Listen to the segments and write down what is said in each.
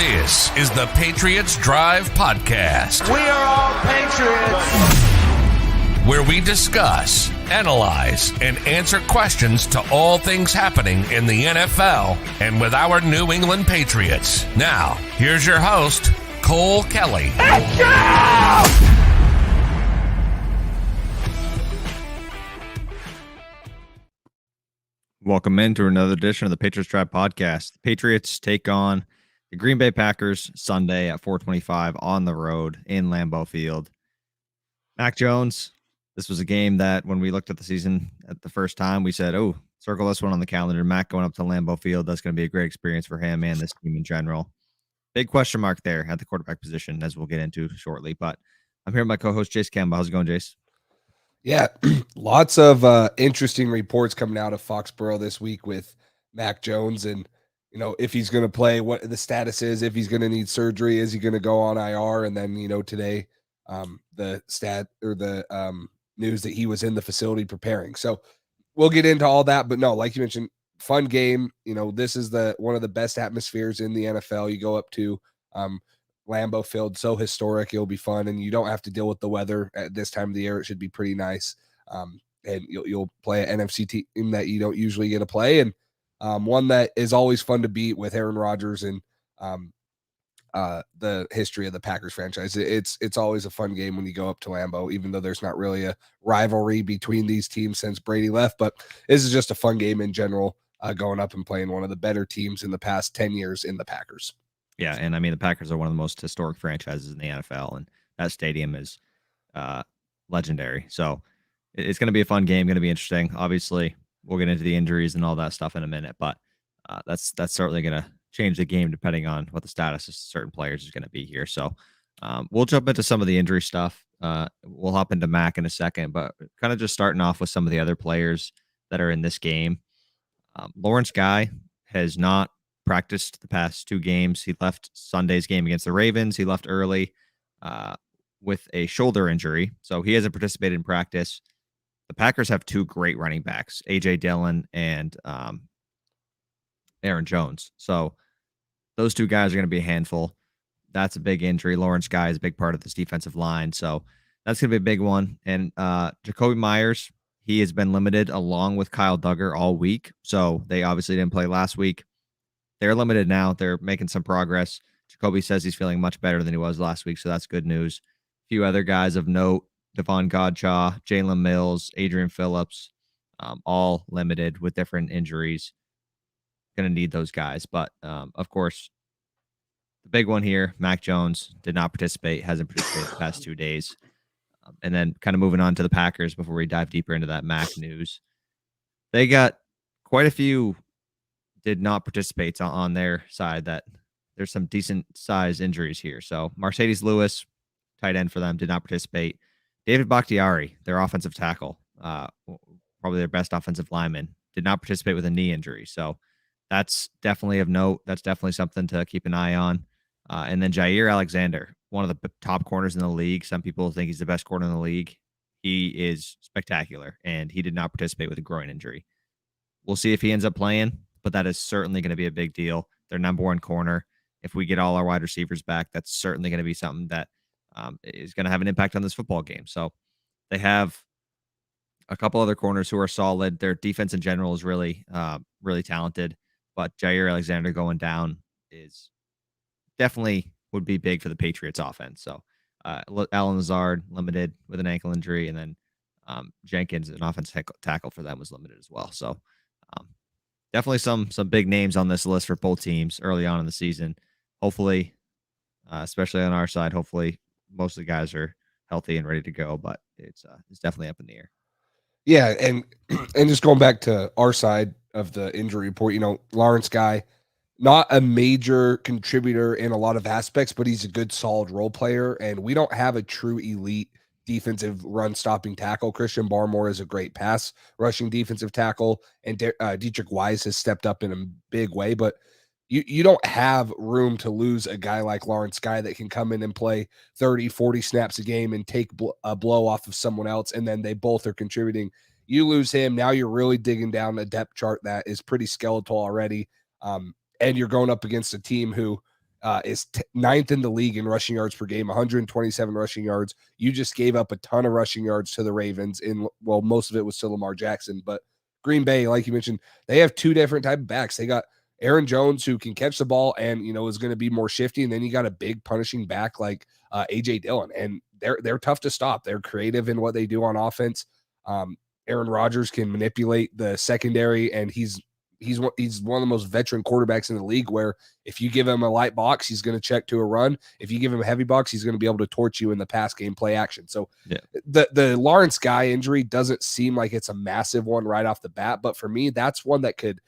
This is the Patriots Drive Podcast. We are all Patriots. Where we discuss, analyze, and answer questions to all things happening in the NFL and with our New England Patriots. Now, here's your host, Cole Kelly. Let's go! Welcome into another edition of the Patriots Drive Podcast. The Patriots take on the Green Bay Packers Sunday at 4:25 on the road in Lambeau Field. Mac Jones, this was a game that when we looked at the season at the first time, we said, oh, circle this one on the calendar. Mac going up to Lambeau Field, that's going to be a great experience for him and this team in general. Big question mark there at the quarterback position, as we'll get into shortly. But I'm here with my co-host, Jace Campbell. How's it going, Jace? Yeah, lots of interesting reports coming out of Foxborough this week with Mac Jones and, you know, if he's going to play, what the status is, if he's going to need surgery, is he going to go on IR? And then, you know, today the stat or the news that he was in the facility preparing. So we'll get into all that. But no, like you mentioned, fun game. You know, this is one of the best atmospheres in the NFL. You go up to Lambeau Field, so historic. It'll be fun, and you don't have to deal with the weather at this time of the year. It should be pretty nice. And you'll play an NFC team that you don't usually get to play, and one that is always fun to beat with Aaron Rodgers and the history of the Packers franchise. It's always a fun game when you go up to Lambeau, even though there's not really a rivalry between these teams since Brady left. But this is just a fun game in general, going up and playing one of the better teams in the past 10 years in the Packers. Yeah, and I mean, the Packers are one of the most historic franchises in the NFL, and that stadium is legendary. So it's going to be a fun game, going to be interesting. Obviously, we'll get into the injuries and all that stuff in a minute, but that's certainly going to change the game depending on what the status of certain players is going to be here. So we'll jump into some of the injury stuff. We'll hop into Mac in a second, but kind of just starting off with some of the other players that are in this game. Lawrence Guy has not practiced the past two games. He left Sunday's game against the Ravens. He left early with a shoulder injury, so he hasn't participated in practice. The Packers have two great running backs, A.J. Dillon and Aaron Jones. So those two guys are going to be a handful. That's a big injury. Lawrence Guy is a big part of this defensive line, so that's going to be a big one. And Jacoby Myers, he has been limited along with Kyle Duggar all week, so they obviously didn't play last week. They're limited now. They're making some progress. Jacoby says he's feeling much better than he was last week, so that's good news. A few other guys of note, Devon Godchaw, Jalen Mills, Adrian Phillips, all limited with different injuries. Going to need those guys. But, of course, the big one here, Mac Jones did not participate, hasn't participated the past 2 days. And then kind of moving on to the Packers before we dive deeper into that Mac news. They got quite a few did not participate on their side. That there's some decent size injuries here. So Mercedes Lewis, tight end for them, did not participate. David Bakhtiari, their offensive tackle, probably their best offensive lineman, did not participate with a knee injury. So that's definitely of note. That's definitely something to keep an eye on. And then Jair Alexander, one of the top corners in the league. Some people think he's the best corner in the league. He is spectacular, and he did not participate with a groin injury. We'll see if he ends up playing, but that is certainly going to be a big deal. Their number one corner. If we get all our wide receivers back, that's certainly going to be something that is going to have an impact on this football game. So they have a couple other corners who are solid. Their defense in general is really, really talented. But Jair Alexander going down is definitely would be big for the Patriots offense. So Alan Lazard limited with an ankle injury, and then Jenkins, an offensive tackle for them, was limited as well. So definitely some big names on this list for both teams early on in the season. Hopefully, especially on our side, hopefully most of the guys are healthy and ready to go, but it's definitely up in the air. Yeah, and just going back to our side of the injury report, you know, Lawrence Guy, not a major contributor in a lot of aspects, but he's a good, solid role player, and we don't have a true elite defensive run-stopping tackle. Christian Barmore is a great pass-rushing defensive tackle, and Dietrich Wise has stepped up in a big way, but you don't have room to lose a guy like Lawrence Guy that can come in and play 30, 40 snaps a game and take a blow off of someone else, and then they both are contributing. You lose him, now you're really digging down a depth chart that is pretty skeletal already, and you're going up against a team who is ninth in the league in rushing yards per game, 127 rushing yards. You just gave up a ton of rushing yards to the Ravens most of it was to Lamar Jackson, but Green Bay, like you mentioned, they have two different type of backs. They got Aaron Jones, who can catch the ball and, is going to be more shifty. And then you got a big punishing back like AJ Dillon, and they're tough to stop. They're creative in what they do on offense. Aaron Rodgers can manipulate the secondary, and he's one of the most veteran quarterbacks in the league, where if you give him a light box, he's going to check to a run. If you give him a heavy box, he's going to be able to torch you in the pass game play action. So the Lawrence Guy injury doesn't seem like it's a massive one right off the bat, but for me, that's one that could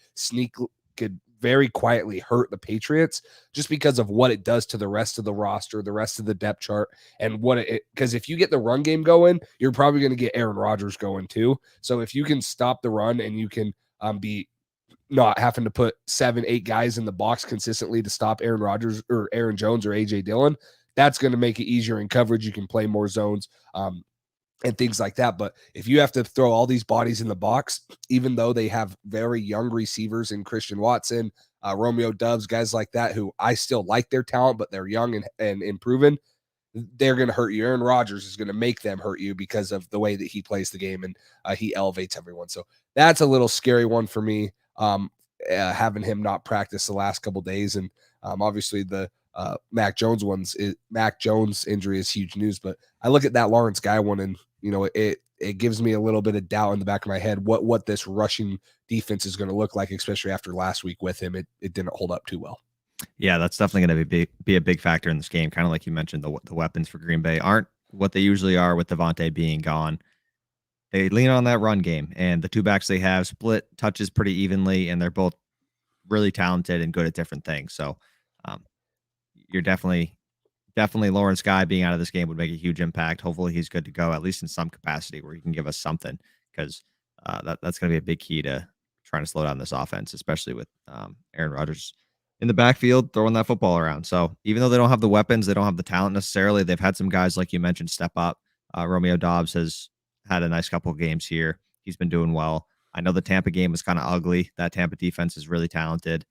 very quietly hurt the Patriots, just because of what it does to the rest of the roster, the rest of the depth chart, and because if you get the run game going, you're probably going to get Aaron Rodgers going too. So if you can stop the run and you can be not having to put 7-8 guys in the box consistently to stop Aaron Rodgers or Aaron Jones or AJ Dillon, that's going to make it easier in coverage. You can play more zones and things like that. But if you have to throw all these bodies in the box, even though they have very young receivers in Christian Watson, Romeo Doubs, guys like that, who I still like their talent, but they're young and improving, they're going to hurt you. Aaron Rodgers is going to make them hurt you because of the way that he plays the game, and he elevates everyone. So that's a little scary one for me, having him not practice the last couple days. And obviously the Mac Jones injury is huge news, but I look at that Lawrence Guy one, and it gives me a little bit of doubt in the back of my head what this rushing defense is going to look like, especially after last week with him. It didn't hold up too well. Yeah, that's definitely going to be a big factor in this game. Kind of like you mentioned, the weapons for Green Bay aren't what they usually are with Devontae being gone. They lean on that run game, and the two backs they have split touches pretty evenly, and they're both really talented and good at different things. So you're definitely Lawrence Guy being out of this game would make a huge impact. Hopefully he's good to go, at least in some capacity where he can give us something, because that's going to be a big key to trying to slow down this offense, especially with Aaron Rodgers in the backfield throwing that football around. So even though they don't have the weapons, they don't have the talent necessarily, they've had some guys, like you mentioned, step up. Romeo Doubs has had a nice couple of games here. He's been doing well. I know the Tampa game was kind of ugly. That Tampa defense is really talented.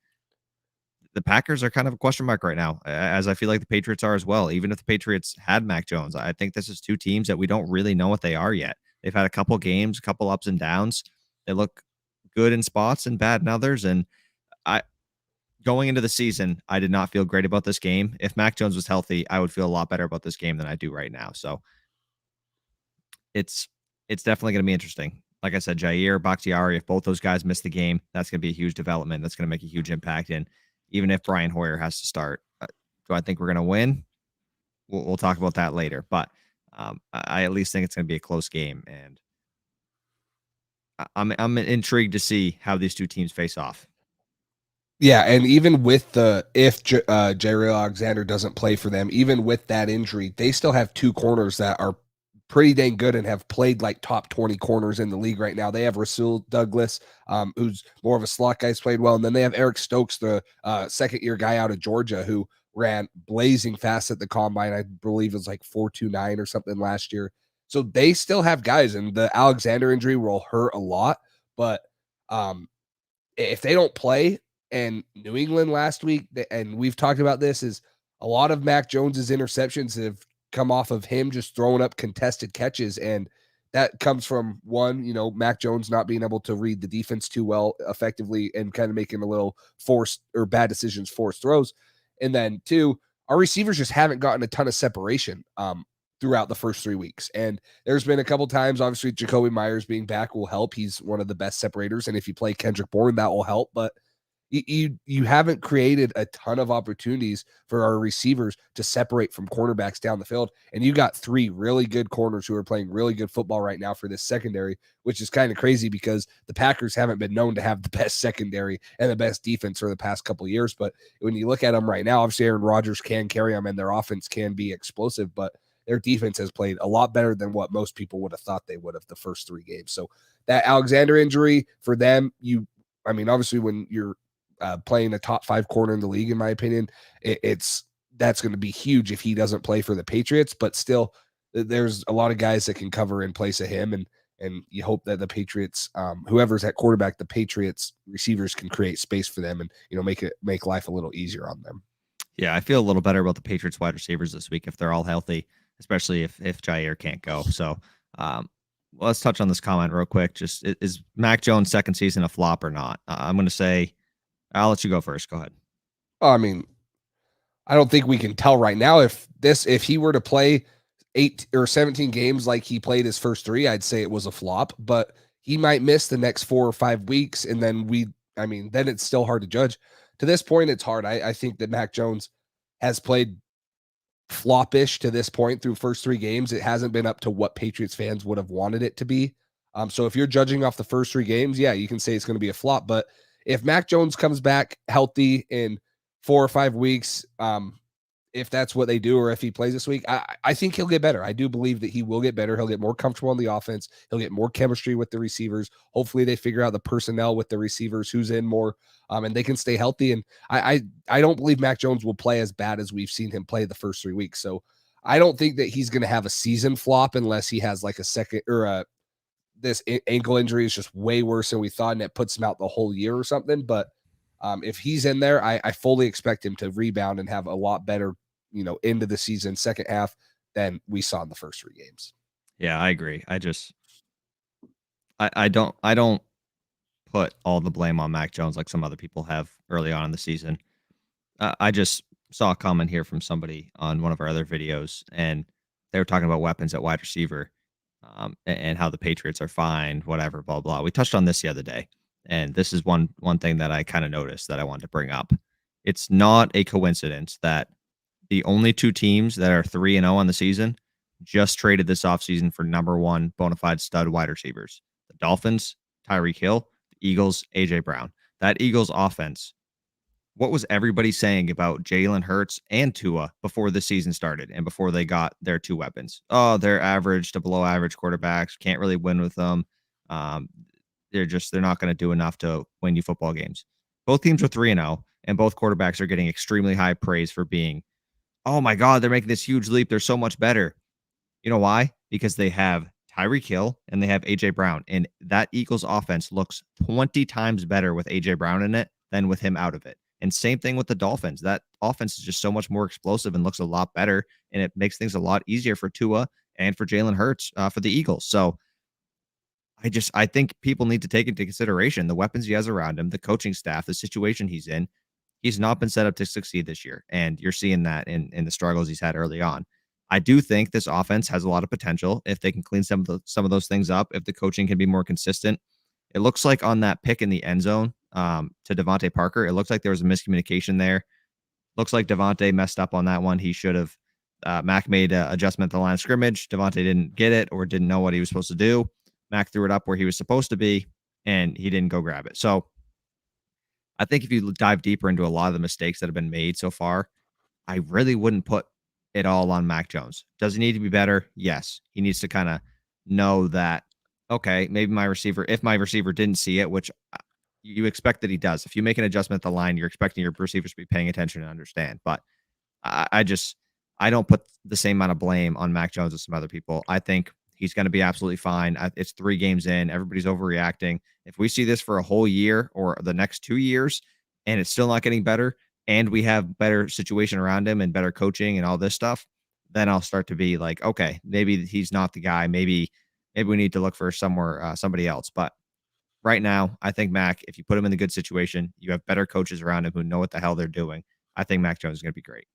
The Packers are kind of a question mark right now, as I feel like the Patriots are as well. Even if the Patriots had Mac Jones, I think this is two teams that we don't really know what they are yet. They've had a couple games, a couple ups and downs. They look good in spots and bad in others. And going into the season, I did not feel great about this game. If Mac Jones was healthy, I would feel a lot better about this game than I do right now. So it's definitely going to be interesting. Like I said, Jair, Bakhtiari, if both those guys miss the game, that's going to be a huge development. That's going to make a huge impact. And even if Brian Hoyer has to start, do I think we're going to win? We'll talk about that later. But I at least think it's going to be a close game. And I'm intrigued to see how these two teams face off. Yeah, and even with if Jair Alexander doesn't play for them, even with that injury, they still have two corners that are pretty dang good and have played like top 20 corners in the league right now. They have Rasul Douglas, who's more of a slot guy, played well. And then they have Eric Stokes, the second-year guy out of Georgia, who ran blazing fast at the combine. I believe it was like 4.29 or something last year. So they still have guys, and the Alexander injury will hurt a lot. But if they don't play, and New England last week, and we've talked about this, is a lot of Mac Jones's interceptions have come off of him just throwing up contested catches. And that comes from one, Mac Jones not being able to read the defense too well effectively and kind of making a little forced or bad decisions, forced throws. And then two, our receivers just haven't gotten a ton of separation throughout the first 3 weeks. And there's been a couple times, obviously Jacoby Myers being back will help. He's one of the best separators. And if you play Kendrick Bourne, that will help. But you haven't created a ton of opportunities for our receivers to separate from cornerbacks down the field. And you got three really good corners who are playing really good football right now for this secondary, which is kind of crazy because the Packers haven't been known to have the best secondary and the best defense for the past couple of years. But when you look at them right now, obviously Aaron Rodgers can carry them and their offense can be explosive, but their defense has played a lot better than what most people would have thought they would have the first 3 games. So that Alexander injury for them, obviously when you're playing a top 5 corner in the league, in my opinion, that's going to be huge if he doesn't play for the Patriots. But still, there's a lot of guys that can cover in place of him, and you hope that the Patriots, whoever's at quarterback, the Patriots receivers can create space for them and make life a little easier on them. Yeah, I feel a little better about the Patriots wide receivers this week if they're all healthy, especially if Jair can't go. So um, let's touch on this comment real quick. Just is Mac Jones' second season a flop or not? I'm going to say I'll let you go first. Go ahead. I mean, I don't think we can tell right now if he were to play 8 or 17 games like he played his first 3, I'd say it was a flop, but he might miss the next 4 or 5 weeks. And then then it's still hard to judge. To this point, it's hard. I think that Mac Jones has played floppish to this point through first 3 games. It hasn't been up to what Patriots fans would have wanted it to be. So if you're judging off the first 3 games, yeah, you can say it's going to be a flop. But if Mac Jones comes back healthy in 4 or 5 weeks, if that's what they do, or if he plays this week, I think he'll get better. I do believe that he will get better. He'll get more comfortable on the offense. He'll get more chemistry with the receivers. Hopefully they figure out the personnel with the receivers, who's in more, and they can stay healthy. And I don't believe Mac Jones will play as bad as we've seen him play the first 3 weeks. So I don't think that he's going to have a season flop unless he has like a second or this ankle injury is just way worse than we thought, and it puts him out the whole year or something. But if he's in there, I fully expect him to rebound and have a lot better, into the season, second half, than we saw in the first 3 games. Yeah, I agree. I don't put all the blame on Mac Jones like some other people have early on in the season. I just saw a comment here from somebody on one of our other videos, and they were talking about weapons at wide receiver, and how the Patriots are fine, whatever, blah, blah. We touched on this the other day, and this is one thing that I kind of noticed that I wanted to bring up. It's not a coincidence that the only 2 teams that are 3-0 on the season just traded this offseason for number 1 bona fide stud wide receivers. The Dolphins, Tyreek Hill, the Eagles, AJ Brown. That Eagles offense, what was everybody saying about Jalen Hurts and Tua before the season started and before they got their 2 weapons? Oh, they're average to below average quarterbacks. Can't really win with them. They're not going to do enough to win you football games. Both teams are 3-0, and both quarterbacks are getting extremely high praise for being, oh my God, they're making this huge leap. They're so much better. You know why? Because they have Tyreek Hill and they have AJ Brown, and that Eagles offense looks 20 times better with AJ Brown in it than with him out of it. And same thing with the Dolphins. That offense is just so much more explosive and looks a lot better, and it makes things a lot easier for Tua and for Jalen Hurts for the Eagles. So I think people need to take into consideration the weapons he has around him, the coaching staff, the situation he's in. He's not been set up to succeed this year, and you're seeing that in the struggles he's had early on. I do think this offense has a lot of potential if they can clean some of those things up, if the coaching can be more consistent. It looks like on that pick in the end zone to Devontae Parker, it looks like there was a miscommunication there. Looks like Devontae messed up on that one. He should have. Mac made an adjustment at the line of scrimmage. Devontae didn't get it or didn't know what he was supposed to do. Mac threw it up where he was supposed to be, and he didn't go grab it. So I think if you dive deeper into a lot of the mistakes that have been made so far, I really wouldn't put it all on Mac Jones. Does he need to be better? Yes. He needs to kind of know that, okay, maybe if my receiver didn't see it, which you expect that he does. If you make an adjustment at the line, you're expecting your receivers to be paying attention and understand. But I don't put the same amount of blame on Mac Jones as some other people. I think he's going to be absolutely fine. It's 3 games in. Everybody's overreacting. If we see this for a whole year or the next 2 years and it's still not getting better and we have better situation around him and better coaching and all this stuff, then I'll start to be like, okay, maybe he's not the guy. Maybe we need to look for somebody else. But right now, I think Mac, if you put him in the good situation, you have better coaches around him who know what the hell they're doing. I think Mac Jones is going to be great.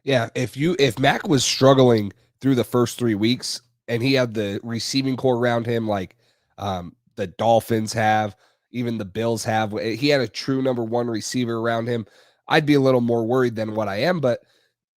Yeah, if Mac was struggling through the first 3 weeks and he had the receiving core around him like the Dolphins have, even the Bills have, he had a true number 1 receiver around him, I'd be a little more worried than what I am. But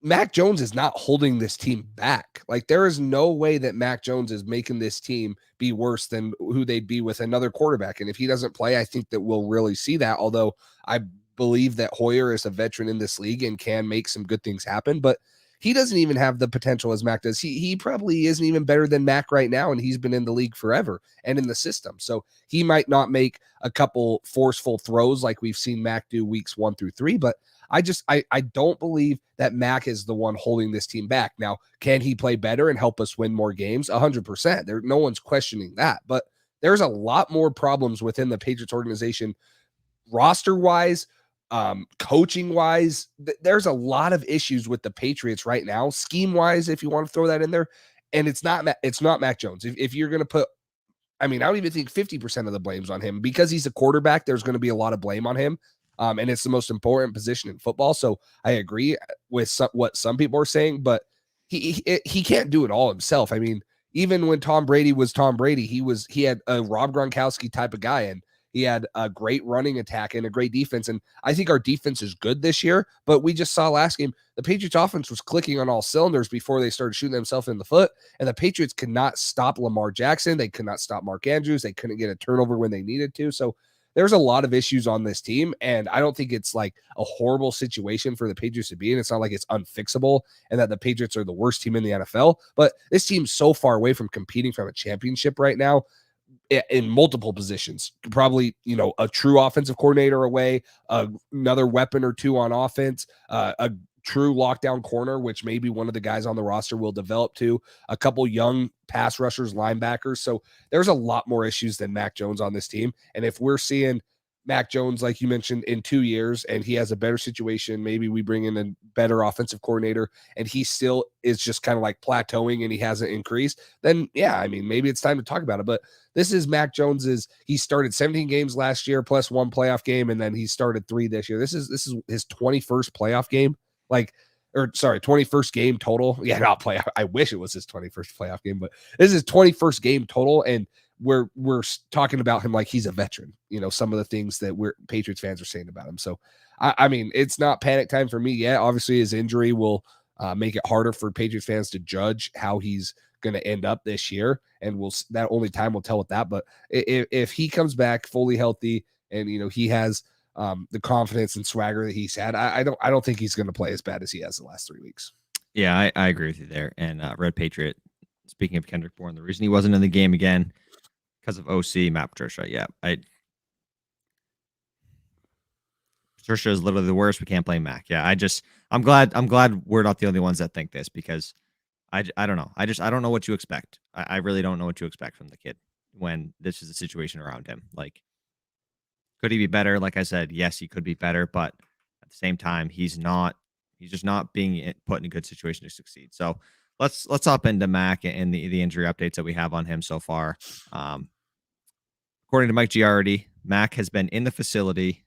Mac Jones is not holding this team back. Like, there is no way that Mac Jones is making this team be worse than who they'd be with another quarterback. And if he doesn't play, I think that we'll really see that. Although I believe that Hoyer is a veteran in this league and can make some good things happen, but he doesn't even have the potential as Mac does. He probably isn't even better than Mac right now, and he's been in the league forever and in the system. So he might not make a couple forceful throws like we've seen Mac do weeks 1 through 3, but I don't believe that Mac is the one holding this team back. Now, can he play better and help us win more games? 100%. No one's questioning that, but there's a lot more problems within the Patriots organization roster-wise, Coaching wise, there's a lot of issues with the Patriots right now, scheme wise, if you want to throw that in there. And it's not Mac Jones. If you're going to put, I mean, I don't even think 50% of the blame's on him because he's a quarterback. There's going to be a lot of blame on him. And it's the most important position in football. So I agree with what some people are saying, but he can't do it all himself. I mean, even when Tom Brady was Tom Brady, he had a Rob Gronkowski type of guy, and he had a great running attack and a great defense. And I think our defense is good this year, but we just saw last game, the Patriots offense was clicking on all cylinders before they started shooting themselves in the foot. And the Patriots could not stop Lamar Jackson. They could not stop Mark Andrews. They couldn't get a turnover when they needed to. So there's a lot of issues on this team. And I don't think it's like a horrible situation for the Patriots to be in. It's not like it's unfixable and that the Patriots are the worst team in the NFL, but this team's so far away from competing from a championship right now in multiple positions. Probably, a true offensive coordinator away, another weapon or two on offense, a true lockdown corner, which maybe one of the guys on the roster will develop to, a couple young pass rushers, linebackers. So there's a lot more issues than Mac Jones on this team. And if we're seeing Mac Jones, like you mentioned, in 2 years, and he has a better situation, maybe we bring in a better offensive coordinator and he still is just kind of like plateauing and he hasn't increased, then yeah, I mean, maybe it's time to talk about it. But this is Mac Jones's, he started 17 games last year plus one playoff game, and then he started 3 this year. This is his 21st playoff game. 21st game total. Yeah, not playoff. I wish it was his 21st playoff game, but this is his 21st game total. And we're talking about him like he's a veteran, some of the things that Patriots fans are saying about him. So, I mean, it's not panic time for me yet. Obviously, his injury will make it harder for Patriots fans to judge how he's going to end up this year. And that only time will tell with that. But if he comes back fully healthy and, he has the confidence and swagger that he's had, I don't think he's going to play as bad as he has the last 3 weeks. Yeah, I agree with you there. And Red Patriot, speaking of Kendrick Bourne, the reason he wasn't in the game again because of OC, Matt Patricia. Yeah, Patricia is literally the worst. We can't blame Mac. Yeah, I'm glad we're not the only ones that think this, because I don't know. I don't know what you expect. I really don't know what you expect from the kid when this is the situation around him. Like, could he be better? Like I said, yes, he could be better, but at the same time, he's just not being put in a good situation to succeed. So let's hop into Mac and the injury updates that we have on him so far. According to Mike Giardi, Mac has been in the facility,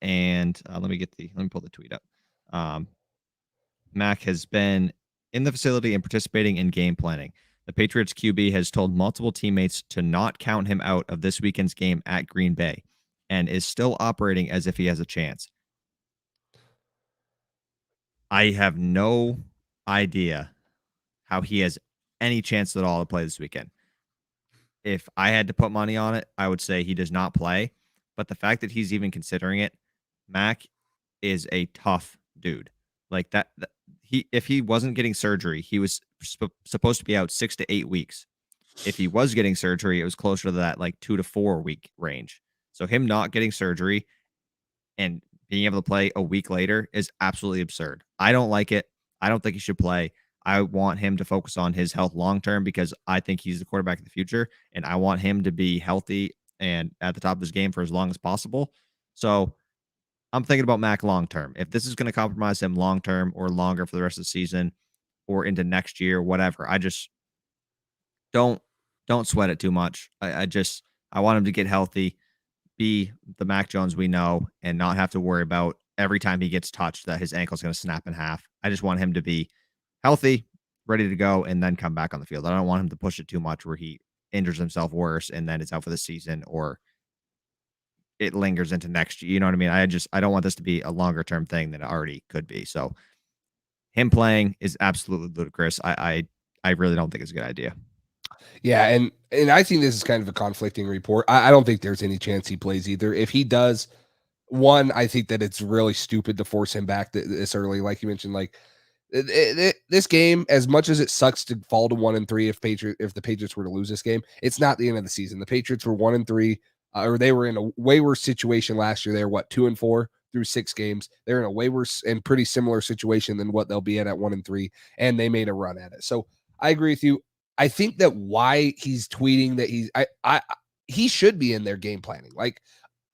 and let me pull the tweet up. Mac has been in the facility and participating in game planning. The Patriots QB has told multiple teammates to not count him out of this weekend's game at Green Bay, and is still operating as if he has a chance. I have no idea how he has any chance at all to play this weekend. If I had to put money on it, I would say he does not play. But the fact that he's even considering it, Mac is a tough dude. Like that if he wasn't getting surgery, he was supposed to be out 6 to 8 weeks. If he was getting surgery, it was closer to that like 2 to 4 week range. So him not getting surgery and being able to play a week later is absolutely absurd. I don't like it. I don't think he should play. I want him to focus on his health long-term, because I think he's the quarterback of the future, and I want him to be healthy and at the top of his game for as long as possible. So I'm thinking about Mac long-term. If this is going to compromise him long-term or longer for the rest of the season or into next year, whatever, I just don't sweat it too much. I want him to get healthy, be the Mac Jones we know, and not have to worry about every time he gets touched that his ankle's going to snap in half. I just want him to be healthy, ready to go, and then come back on the field. I don't want him to push it too much where he injures himself worse and then it's out for the season, or it lingers into next year. You know what I mean? I don't want this to be a longer term thing than it already could be. So him playing is absolutely ludicrous. I really don't think it's a good idea. Yeah, and I think this is kind of a conflicting report. I don't think there's any chance he plays either. If he does, one, I think that it's really stupid to force him back this early. Like you mentioned, like this game, as much as it sucks to fall to 1-3, if the Patriots were to lose this game, it's not the end of the season. The Patriots were 1-3, or they were in a way worse situation last year. They were 2-4 through 6 games. They're in a way worse and pretty similar situation than what they'll be at 1-3, and they made a run at it. So I agree with you. I think that why he's tweeting that he should be in their game planning, like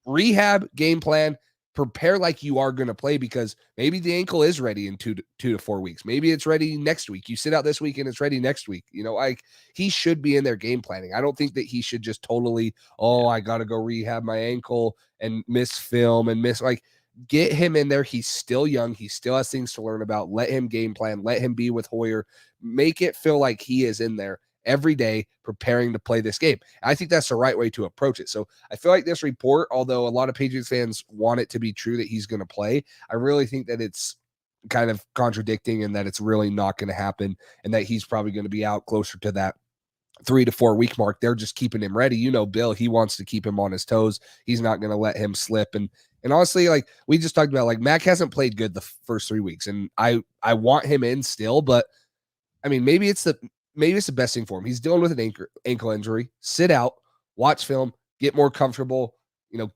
rehab game plan, prepare like you are going to play, because maybe the ankle is ready in 2 to 4 weeks. Maybe it's ready next week. You sit out this week and it's ready next week. Like he should be in their game planning. I don't think that he should just totally, I got to go rehab my ankle and miss film and get him in there. He's still young. He still has things to learn about. Let him game plan. Let him be with Hoyer. Make it feel like he is in there every day preparing to play this game. I think that's the right way to approach it. So I feel like this report, although a lot of Patriots fans want it to be true that he's going to play, I really think that it's kind of contradicting and that it's really not going to happen, and that he's probably going to be out closer to that 3 to 4 week mark. They're just keeping him ready. Bill, he wants to keep him on his toes. He's not going to let him slip. And honestly, like we just talked about, like Mac hasn't played good the first 3 weeks, and I want him in still, but I mean, maybe it's the best thing for him. He's dealing with an ankle injury. Sit out, watch film, get more comfortable,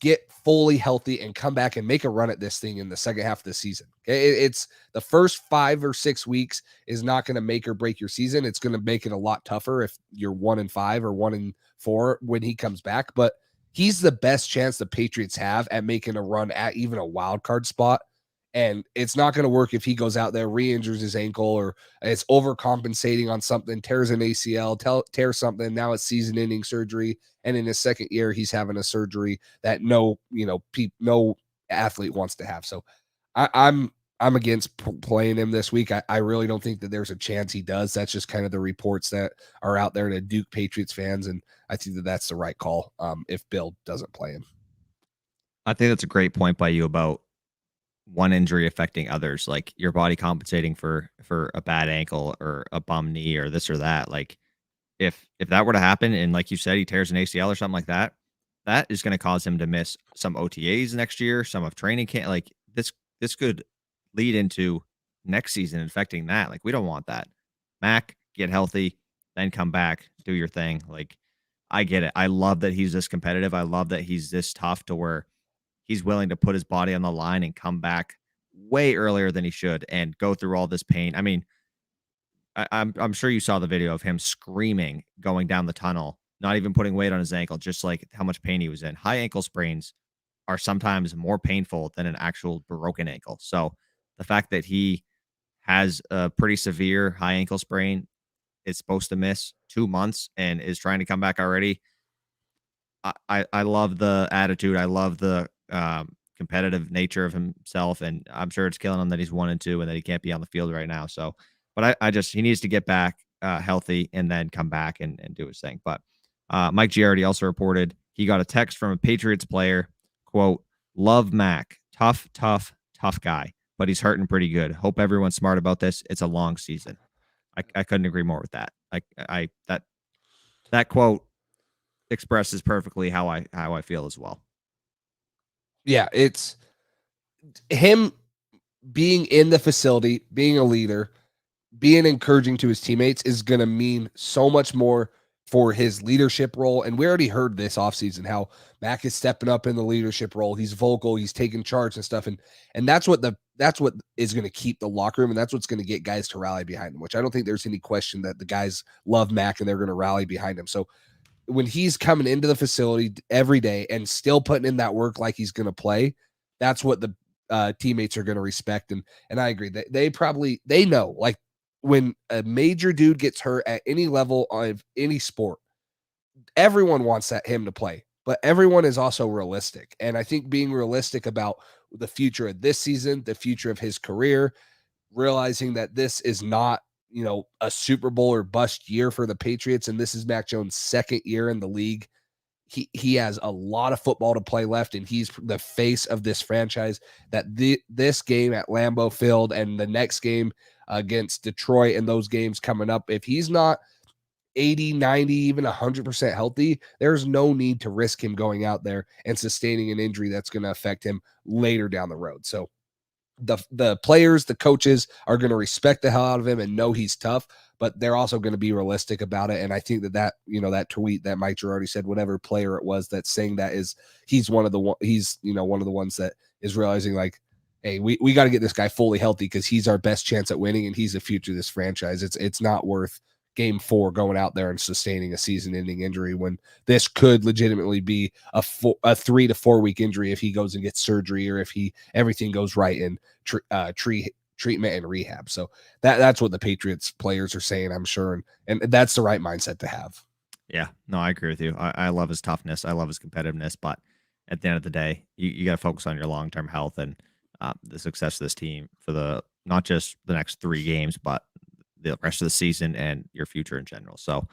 get fully healthy, and come back and make a run at this thing in the second half of the season. Okay? It's the first 5 or 6 weeks is not going to make or break your season. It's going to make it a lot tougher if you're 1-5 or 1-4 when he comes back. But he's the best chance the Patriots have at making a run at even a wild card spot. And it's not going to work if he goes out there, re-injures his ankle, or it's overcompensating on something, tears an ACL, tears something. Now it's season-ending surgery, and in his second year, he's having a surgery that no athlete wants to have. So I'm against playing him this week. I really don't think that there's a chance he does. That's just kind of the reports that are out there to Duke Patriots fans, and I think that that's the right call if Bill doesn't play him. I think that's a great point by you about one injury affecting others, like your body compensating for a bad ankle or a bum knee or this or that. Like if that were to happen, and like you said, he tears an ACL or something like that, that is going to cause him to miss some OTAs next year, some of training camp. Like this could lead into next season affecting that. Like we don't want that. Mac, get healthy, then come back, do your thing. Like I get it. I love that he's this competitive. I love that he's this tough to where he's willing to put his body on the line and come back way earlier than he should and go through all this pain. I mean, I'm sure you saw the video of him screaming going down the tunnel, not even putting weight on his ankle, just like how much pain he was in. High ankle sprains are sometimes more painful than an actual broken ankle. So the fact that he has a pretty severe high ankle sprain, is supposed to miss 2 months and is trying to come back already. I love the attitude. I love the competitive nature of himself, and I'm sure it's killing him that he's 1-2 and that he can't be on the field right now. So, but he needs to get back healthy and then come back and do his thing. But Mike Giardi also reported he got a text from a Patriots player, quote, "Love Mac, tough guy, but he's hurting pretty good. Hope everyone's smart about this. It's a long season." I couldn't agree more with that. That quote expresses perfectly how I feel as well. Yeah, it's him being in the facility, being a leader, being encouraging to his teammates is going to mean so much more for his leadership role. And we already heard this offseason how Mac is stepping up in the leadership role. He's vocal, he's taking charge and stuff. And that's what is going to keep the locker room, and that's what's going to get guys to rally behind him, which I don't think there's any question that the guys love Mac and they're going to rally behind him. So when he's coming into the facility every day and still putting in that work like he's going to play, that's what the teammates are going to respect. And I agree that they know, like, when a major dude gets hurt at any level of any sport, everyone wants him to play, but everyone is also realistic. And I think being realistic about the future of this season, the future of his career, realizing that this is not, a Super Bowl or bust year for the Patriots. And this is Mac Jones' second year in the league. He has a lot of football to play left, and he's the face of this franchise. That this game at Lambeau Field and the next game against Detroit and those games coming up, if he's not 80, 90, even 100% healthy, there's no need to risk him going out there and sustaining an injury that's going to affect him later down the road. So the players, the coaches are going to respect the hell out of him and know he's tough, but they're also going to be realistic about it. And I think that that tweet that Mike Girardi said, whatever player it was that's saying that, he's one of the ones that is realizing, like, hey, we got to get this guy fully healthy because he's our best chance at winning and he's the future of this franchise. It's not worth game 4 going out there and sustaining a season-ending injury when this could legitimately be a 3 to 4 week injury if he goes and gets surgery or if everything goes right in treatment and rehab. So that's what the Patriots players are saying, I'm sure, and that's the right mindset to have. Yeah, no, I agree with you. I love his toughness. I love his competitiveness, but at the end of the day, you got to focus on your long-term health and the success of this team for not just the next 3 games, but the rest of the season and your future in general. So,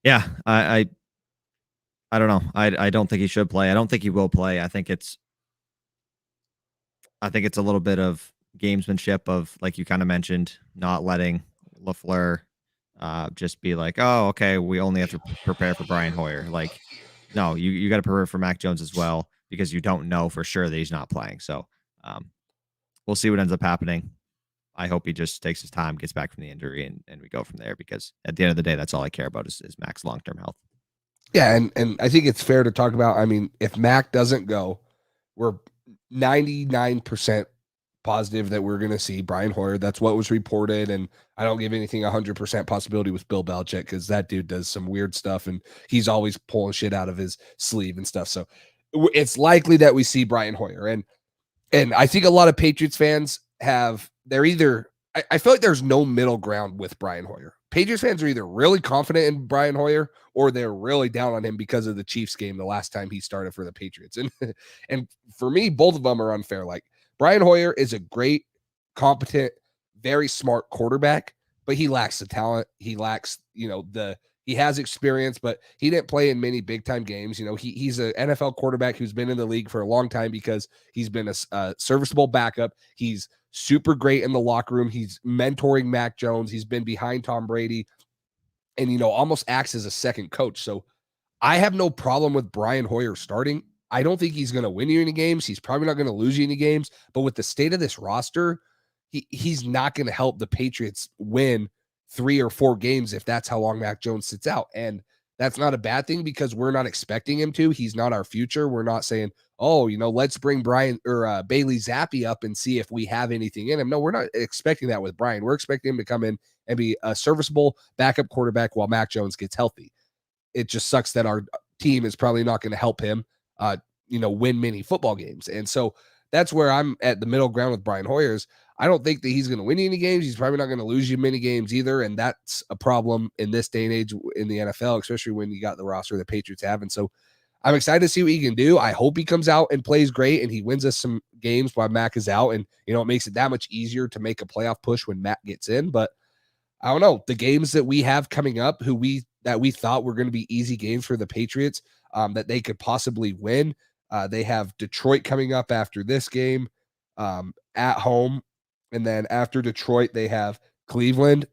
yeah, I don't know. I don't think he should play. I don't think he will play. I think it's a little bit of gamesmanship of, like you kind of mentioned, not letting LaFleur just be like, oh, okay, we only have to prepare for Brian Hoyer. Like, no, you got to prepare for Mac Jones as well, because you don't know for sure that he's not playing. So we'll see what ends up happening. I hope he just takes his time, gets back from the injury, and we go from there, because at the end of the day, that's all I care about is Mac's long-term health. Yeah, and I think it's fair to talk about, I mean, if Mac doesn't go, we're 99% positive that we're going to see Brian Hoyer. That's what was reported, and I don't give anything 100% possibility with Bill Belichick, because that dude does some weird stuff, and he's always pulling shit out of his sleeve and stuff. So it's likely that we see Brian Hoyer, and I think a lot of Patriots fans they're either, I feel like there's no middle ground with Brian Hoyer. Patriots fans are either really confident in Brian Hoyer or they're really down on him because of the Chiefs game the last time he started for the Patriots. And for me, both of them are unfair. Like, Brian Hoyer is a great, competent, very smart quarterback, but he lacks the talent. He lacks, he has experience, but he didn't play in many big time games. He's an NFL quarterback who's been in the league for a long time because he's been a serviceable backup. He's super great in the locker room. He's mentoring Mac Jones. He's been behind Tom Brady and, almost acts as a second coach. So I have no problem with Brian Hoyer starting. I don't think he's going to win you any games. He's probably not going to lose you any games, but with the state of this roster, he's not going to help the Patriots win 3 or 4 games if that's how long Mac Jones sits out. And that's not a bad thing, because we're not expecting him to. He's not our future. We're not saying, oh, let's bring Brian or Bailey Zappi up and see if we have anything in him. No, we're not expecting that with Brian. We're expecting him to come in and be a serviceable backup quarterback while Mac Jones gets healthy. It just sucks that our team is probably not going to help him, win many football games. And so that's where I'm at the middle ground with Brian Hoyer's. I don't think that he's going to win any games. He's probably not going to lose you many games either. And that's a problem in this day and age in the NFL, especially when you got the roster the Patriots have. And so I'm excited to see what he can do. I hope he comes out and plays great and he wins us some games while Mac is out. And, it makes it that much easier to make a playoff push when Mac gets in. But I don't know, the games that we have coming up that we thought were going to be easy games for the Patriots, that they could possibly win. They have Detroit coming up after this game, at home. And then after Detroit, they have Cleveland,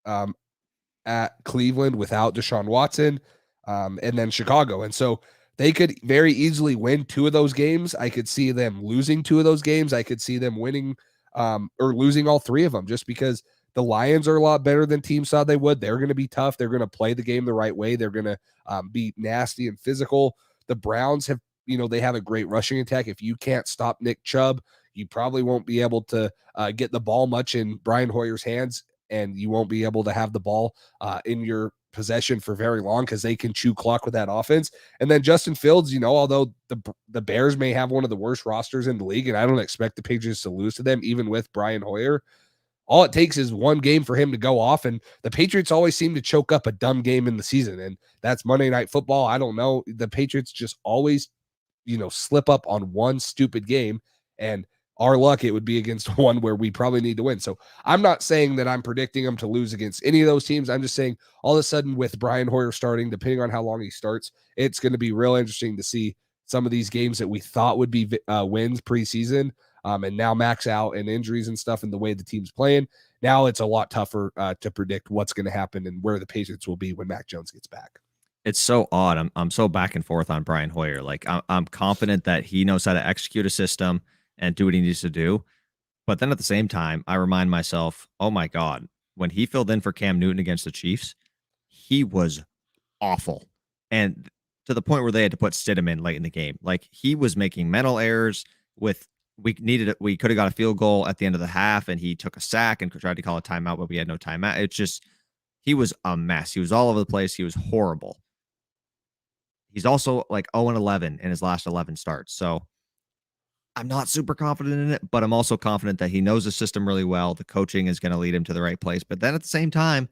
at Cleveland without Deshaun Watson, and then Chicago. And so they could very easily win 2 of those games. I could see them losing 2 of those games. I could see them winning or losing all 3 of them, just because the Lions are a lot better than teams thought they would. They're going to be tough. They're going to play the game the right way. They're going to be nasty and physical. The Browns have, they have a great rushing attack. If you can't stop Nick Chubb, you probably won't be able to get the ball much in Brian Hoyer's hands, and you won't be able to have the ball in your possession for very long, because they can chew clock with that offense. And then Justin Fields, although the Bears may have one of the worst rosters in the league, and I don't expect the Patriots to lose to them, even with Brian Hoyer, all it takes is one game for him to go off. And the Patriots always seem to choke up a dumb game in the season, and that's Monday Night Football. I don't know. The Patriots just always, slip up on one stupid game, and our luck, it would be against one where we probably need to win. So I'm not saying that I'm predicting them to lose against any of those teams. I'm just saying all of a sudden with Brian Hoyer starting, depending on how long he starts, it's going to be real interesting to see some of these games that we thought would be wins preseason. And now Mac's out and injuries and stuff, and the way the team's playing. Now it's a lot tougher to predict what's going to happen and where the Patriots will be when Mac Jones gets back. It's so odd. I'm so back and forth on Brian Hoyer. Like, I'm confident that he knows how to execute a system and do what he needs to do. But then at the same time, I remind myself, oh my God, when he filled in for Cam Newton against the Chiefs, he was awful. And to the point where they had to put Stidham in late in the game. Like, he was making mental errors we could have got a field goal at the end of the half, and he took a sack and tried to call a timeout, but we had no timeout. It's just he was a mess. He was all over the place. He was horrible. He's also like 0-11 in his last 11 starts. So I'm not super confident in it, but I'm also confident that he knows the system really well. The coaching is going to lead him to the right place. But then at the same time,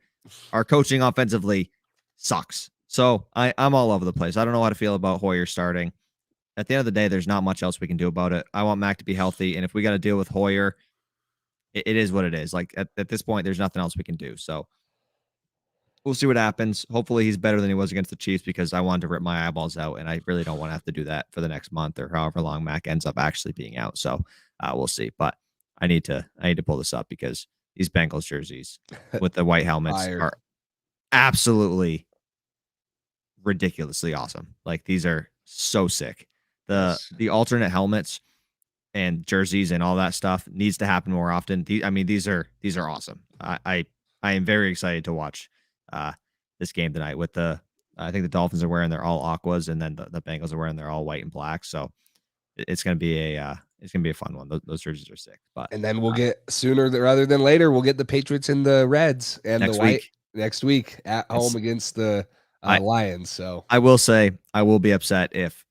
our coaching offensively sucks. So I'm all over the place. I don't know how to feel about Hoyer starting. At the end of the day, there's not much else we can do about it. I want Mac to be healthy. And if we got to deal with Hoyer, it is what it is. Like at this point, there's nothing else we can do. So we'll see what happens. Hopefully he's better than he was against the Chiefs because I wanted to rip my eyeballs out, and I really don't want to have to do that for the next month or however long Mac ends up actually being out. So we'll see. But I need to pull this up because these Bengals jerseys with the white helmets are absolutely ridiculously awesome. Like these are so sick. The alternate helmets and jerseys and all that stuff needs to happen more often. These are awesome. I am very excited to watch this game tonight with I think the Dolphins are wearing their all aquas, and then the Bengals are wearing their all white and black. So it's gonna be a fun one. Those jerseys are sick. And then we'll get sooner rather than later. We'll get the Patriots in the reds and the white next week at home against the Lions. So I will say I will be upset if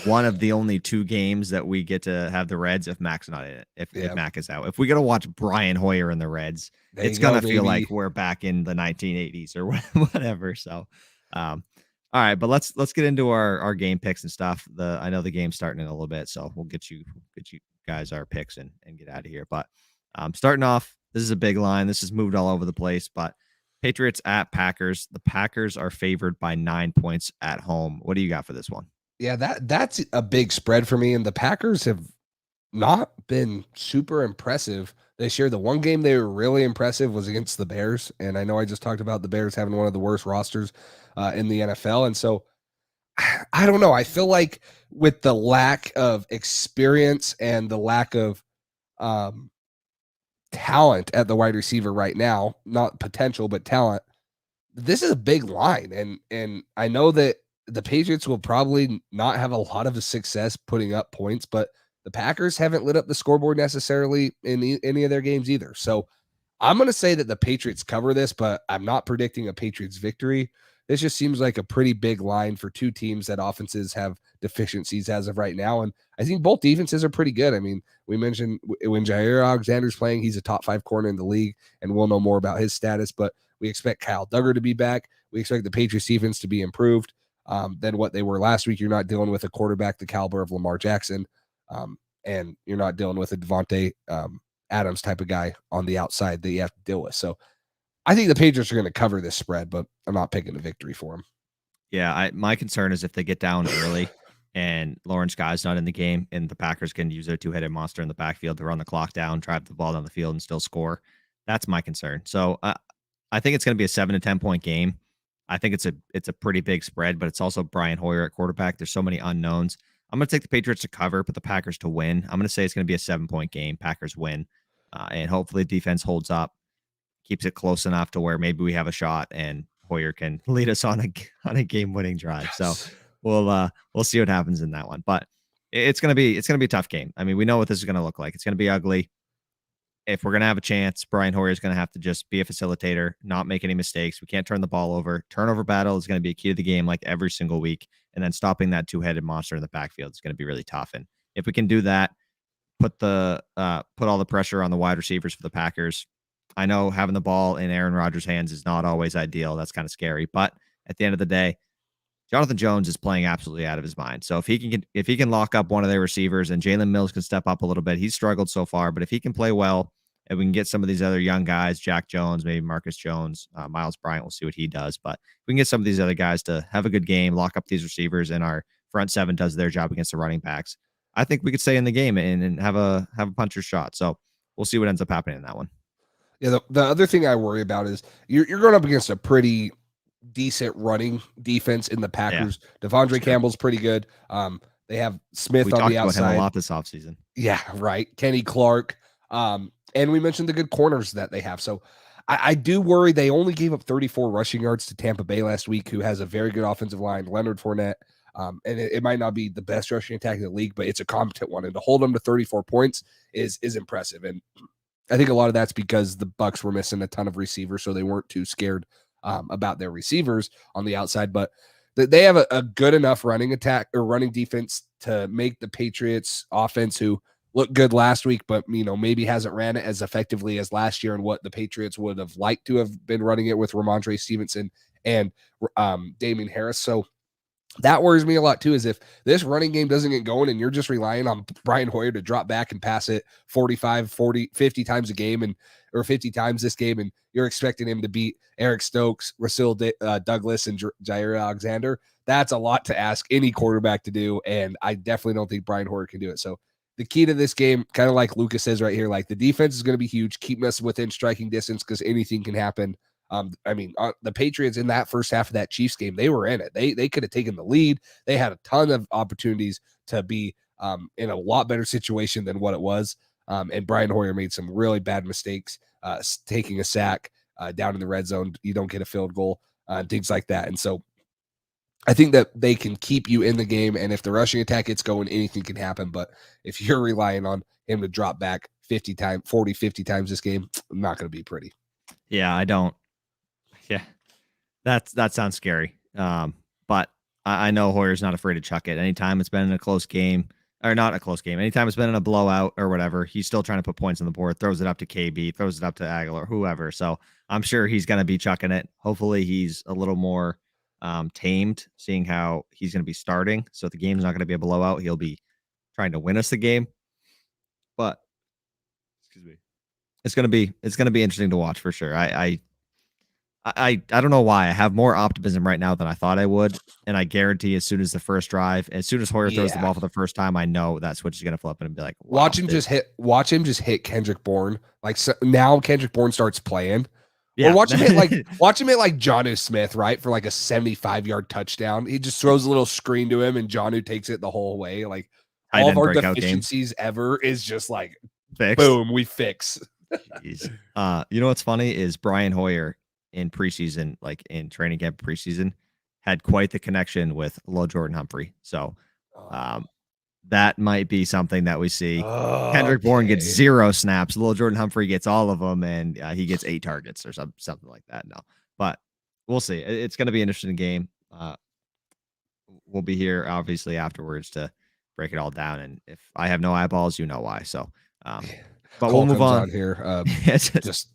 one of the only 2 games that we get to have the Reds if Mac's not in it. If Mac is out, if we got to watch Brian Hoyer in the Reds, it's gonna feel like we're back in the 1980s or whatever. So, all right, but let's get into our game picks and stuff. I know the game's starting in a little bit, so we'll get you guys our picks and get out of here. But starting off, this is a big line. This has moved all over the place, but Patriots at Packers. The Packers are favored by 9 points at home. What do you got for this one? Yeah, that's a big spread for me. And the Packers have not been super impressive this year. The one game they were really impressive was against the Bears. And I know I just talked about the Bears having one of the worst rosters in the NFL. And so I don't know. I feel like with the lack of experience and the lack of talent at the wide receiver right now, not potential, but talent, this is a big line. And I know that the Patriots will probably not have a lot of success putting up points, but the Packers haven't lit up the scoreboard necessarily in any of their games either. So I'm going to say that the Patriots cover this, but I'm not predicting a Patriots victory. This just seems like a pretty big line for 2 teams that offenses have deficiencies as of right now. And I think both defenses are pretty good. I mean, we mentioned when Jair Alexander's playing, he's a top 5 corner in the league, and we'll know more about his status, but we expect Kyle Duggar to be back. We expect the Patriots defense to be improved than what they were last week. You're not dealing with a quarterback the caliber of Lamar Jackson, and you're not dealing with a Devontae Adams type of guy on the outside that you have to deal with. So I think the Patriots are going to cover this spread, but I'm not picking a victory for them. Yeah, my concern is if they get down early and Lawrence Guy's not in the game and the Packers can use their 2-headed monster in the backfield to run the clock down, drive the ball down the field, and still score. That's my concern. So I think it's going to be a 7 to 10 point game. I think it's a pretty big spread, but it's also Brian Hoyer at quarterback. There's so many unknowns. I'm going to take the Patriots to cover, but the Packers to win. I'm going to say it's going to be a 7-point game. Packers win, and hopefully defense holds up, keeps it close enough to where maybe we have a shot and Hoyer can lead us on a game-winning drive. So we'll see what happens in that one. But it's going to be a tough game. I mean, we know what this is going to look like. It's going to be ugly. If we're going to have a chance, Brian Hoyer is going to have to just be a facilitator, not make any mistakes. We can't turn the ball over. Turnover battle is going to be a key to the game like every single week. And then stopping that 2-headed monster in the backfield is going to be really tough. And if we can do that, put all the pressure on the wide receivers for the Packers. I know having the ball in Aaron Rodgers' hands is not always ideal. That's kind of scary. But at the end of the day, Jonathan Jones is playing absolutely out of his mind. So if he can lock up one of their receivers and Jalen Mills can step up a little bit, he's struggled so far. But if he can play well and we can get some of these other young guys, Jack Jones, maybe Marcus Jones, Miles Bryant, we'll see what he does. But if we can get some of these other guys to have a good game, lock up these receivers, and our front 7 does their job against the running backs, I think we could stay in the game and have a puncher's shot. So we'll see what ends up happening in that one. Yeah, the other thing I worry about is you're going up against a pretty decent running defense in the Packers. Yeah, Devondre Campbell's pretty good. They have Smith on the outside. We talked about him a lot this offseason. Yeah, right. Kenny Clark. And we mentioned the good corners that they have. So I do worry. They only gave up 34 rushing yards to Tampa Bay last week, who has a very good offensive line, Leonard Fournette. And it might not be the best rushing attack in the league, but it's a competent one. And to hold them to 34 points is impressive. And I think a lot of that's because the Bucs were missing a ton of receivers, so they weren't too scared about their receivers on the outside. But they have a good enough running attack or running defense to make the Patriots offense, who looked good last week, but maybe hasn't ran it as effectively as last year, and what the Patriots would have liked to have been running it with Ramondre Stevenson and Damian Harris. So that worries me a lot too, is if this running game doesn't get going and you're just relying on Brian Hoyer to drop back and pass it 45, 40, 50 times a game or 50 times this game, and you're expecting him to beat Eric Stokes, Rasul Douglas, and Jair Alexander. That's a lot to ask any quarterback to do, and I definitely don't think Brian Hoyer can do it. So the key to this game, kind of like Lucas says right here, like the defense is going to be huge, keeping us within striking distance because anything can happen. The Patriots in that first half of that Chiefs game, they were in it. They could have taken the lead. They had a ton of opportunities to be in a lot better situation than what it was. And Brian Hoyer made some really bad mistakes, taking a sack down in the red zone. You don't get a field goal, things like that. And so I think that they can keep you in the game. And if the rushing attack gets going, anything can happen. But if you're relying on him to drop back 50 times this game, not going to be pretty. Yeah, I don't. Yeah, that sounds scary. But I know Hoyer's not afraid to chuck it. Anytime it's been in a close game, or not a close game, anytime it's been in a blowout or whatever, he's still trying to put points on the board, throws it up to KB, throws it up to Aguilar, whoever. So I'm sure he's going to be chucking it. Hopefully he's a little more tamed, seeing how he's going to be starting. So if the game's not going to be a blowout, he'll be trying to win us the game. But excuse me, it's going to be interesting to watch for sure. I don't know why I have more optimism right now than I thought I would, and I guarantee as soon as the first drive, as soon as Hoyer throws the ball for the first time, I know that switch is going to flip and be like, wow, watch him just hit Kendrick Bourne. Like, so now Kendrick Bourne starts playing. Yeah. Or watch him hit like Jonnu Smith, right, for like a 75-yard touchdown. He just throws a little screen to him, and Jonnu takes it the whole way. Like, all of our deficiencies ever is just like, boom, we fix. You know what's funny is Brian Hoyer in preseason, like in training camp preseason, had quite the connection with Lil Jordan Humphrey. So that might be something that we see. Kendrick Bourne gets 0 snaps. Lil Jordan Humphrey gets all of them, and he gets 8 targets or something like that. No, but we'll see. It's going to be an interesting game. We'll be here obviously afterwards to break it all down. And if I have no eyeballs, you know why. So, but we'll move on here. Just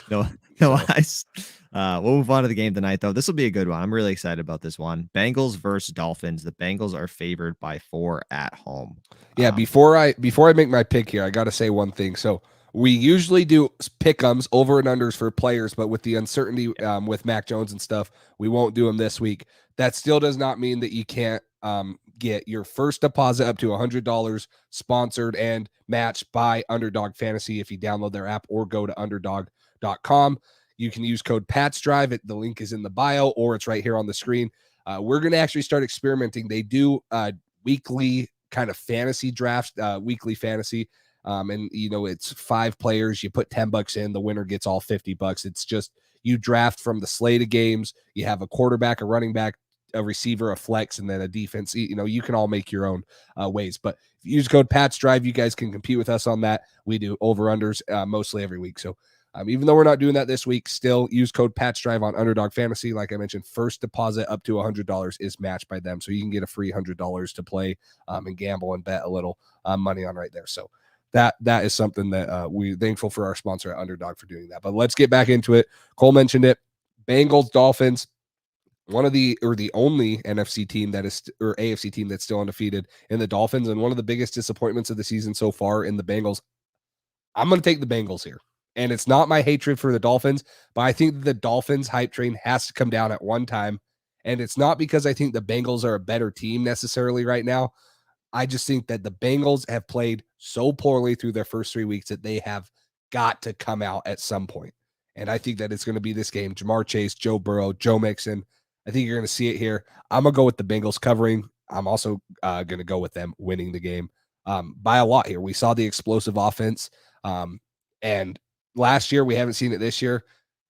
no eyes. We'll move on to the game tonight, though. This will be a good one. I'm really excited about this one. Bengals versus Dolphins. The Bengals are favored by 4 at home. Yeah, before I make my pick here, I got to say one thing. So we usually do pick-ems, over and unders for players, but with the uncertainty with Mac Jones and stuff, we won't do them this week. That still does not mean that you can't get your first deposit up to $100 sponsored and matched by Underdog Fantasy if you download their app or go to underdog.com. You can use code PATSDRIVE. The link is in the bio, or it's right here on the screen. We're going to actually start experimenting. They do weekly kind of fantasy drafts, weekly fantasy. And it's 5 players. You put $10 in, the winner gets all $50. It's just, you draft from the slate of games. You have a quarterback, a running back, a receiver, a flex, and then a defense. You can all make your own ways. But if you use code PATSDRIVE, you guys can compete with us on that. We do over-unders mostly every week. So even though we're not doing that this week, still use code PATSDRIVE on Underdog Fantasy. Like I mentioned, first deposit up to $100 is matched by them. So you can get a free $100 to play and gamble and bet a little money on right there. So that is something that we're thankful for our sponsor at Underdog for doing that. But let's get back into it. Cole mentioned it. Bengals, Dolphins, the only NFC team or AFC team that's still undefeated in the Dolphins, and one of the biggest disappointments of the season so far in the Bengals. I'm going to take the Bengals here. And it's not my hatred for the Dolphins, but I think the Dolphins hype train has to come down at one time. And it's not because I think the Bengals are a better team necessarily right now. I just think that the Bengals have played so poorly through their first 3 weeks that they have got to come out at some point. And I think that it's going to be this game. Jamar Chase, Joe Burrow, Joe Mixon. I think you're going to see it here. I'm going to go with the Bengals covering. I'm also going to go with them winning the game by a lot here. We saw the explosive offense. And last year, we haven't seen it this year.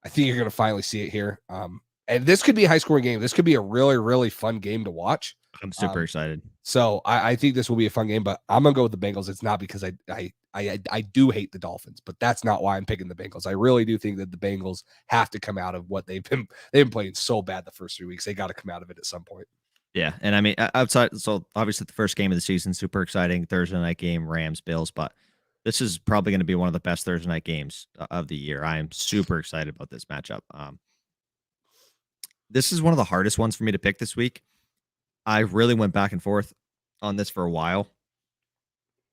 I think you're going to finally see it here. And this could be a high-scoring game. This could be a really, really fun game to watch. I'm super excited. So I think this will be a fun game, but I'm going to go with the Bengals. It's not because I I do hate the Dolphins, but that's not why I'm picking the Bengals. I really do think that the Bengals have to come out of what they've been playing so bad the first 3 weeks. They got to come out of it at some point. Yeah, and I mean outside, so obviously the first game of the season, super exciting Thursday night game, Rams Bills, but this is probably going to be one of the best Thursday night games of the year. I am super excited about this matchup. This is one of the hardest ones for me to pick this week. I really went back and forth on this for a while.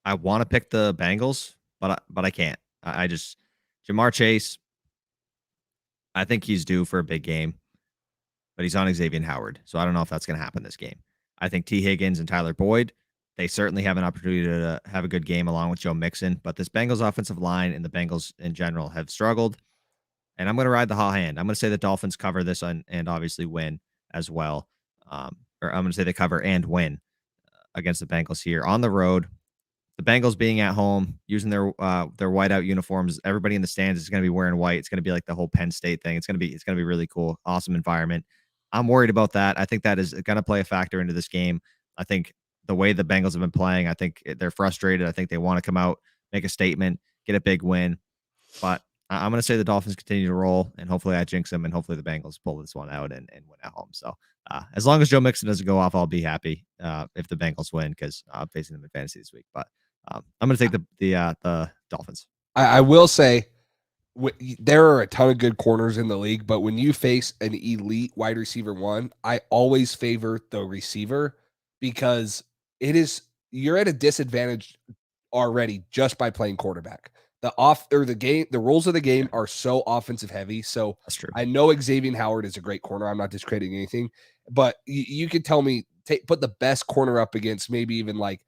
I want to pick the Bengals, but I can't. I just Jamar Chase. I think he's due for a big game, but he's on Xavier Howard, so I don't know if that's going to happen this game. I think T. Higgins and Tyler Boyd, they certainly have an opportunity to have a good game along with Joe Mixon, but this Bengals offensive line and the Bengals in general have struggled, and I'm going to ride the hot hand. I'm going to say the Dolphins cover this and obviously win as well, or I'm going to say they cover and win against the Bengals here on the road. The Bengals being at home, using their whiteout uniforms, everybody in the stands is going to be wearing white. It's going to be like the whole Penn State thing. It's going to be really cool, awesome environment. I'm worried about that. I think that is going to play a factor into this game. I think the way the Bengals have been playing, I think they're frustrated. I think they want to come out, make a statement, get a big win. But I'm going to say the Dolphins continue to roll, and hopefully I jinx them, and hopefully the Bengals pull this one out and win at home. So as long as Joe Mixon doesn't go off, I'll be happy if the Bengals win because I'm facing them in fantasy this week. But I'm going to take the Dolphins. I will say there are a ton of good corners in the league, but when you face an elite wide receiver one, I always favor the receiver because you're at a disadvantage already just by playing quarterback. The rules of the game are so offensive heavy. So That's true. I know Xavier Howard is a great corner. I'm not discrediting anything, but you could tell me put the best corner up against maybe even like